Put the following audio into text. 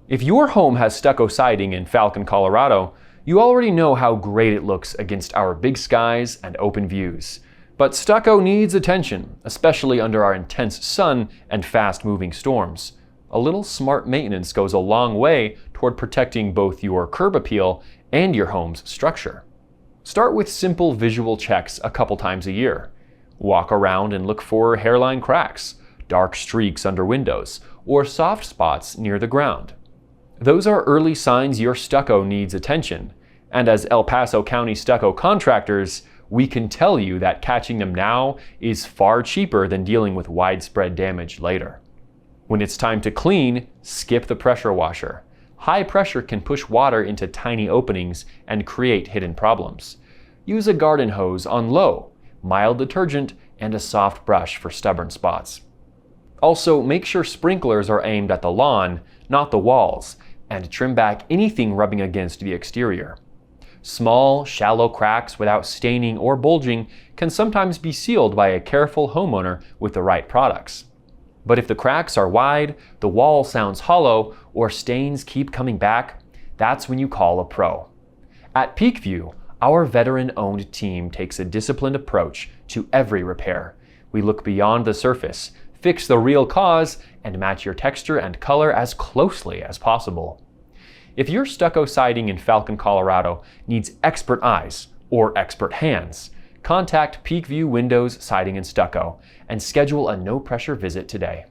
If your home has stucco siding in Falcon, Colorado, you already know how great it looks against our big skies and open views. But stucco needs attention, especially under our intense sun and fast-moving storms. A little smart maintenance goes a long way toward protecting both your curb appeal and your home's structure. Start with simple visual checks a couple times a year. Walk around and look for hairline cracks, dark streaks under windows, or soft spots near the ground. Those are early signs your stucco needs attention, and as El Paso County stucco contractors, we can tell you that catching them now is far cheaper than dealing with widespread damage later. When it's time to clean, skip the pressure washer. High pressure can push water into tiny openings and create hidden problems. Use a garden hose on low, mild detergent, and a soft brush for stubborn spots. Also, make sure sprinklers are aimed at the lawn, not the walls, and trim back anything rubbing against the exterior. Small, shallow cracks without staining or bulging can sometimes be sealed by a careful homeowner with the right products. But if the cracks are wide, the wall sounds hollow, or stains keep coming back, that's when you call a pro. At Peakview, our veteran-owned team takes a disciplined approach to every repair. We look beyond the surface, fix the real cause, and match your texture and color as closely as possible. If your stucco siding in Falcon, Colorado needs expert eyes or expert hands, contact Peakview Windows, Siding and Stucco and schedule a no-pressure visit today.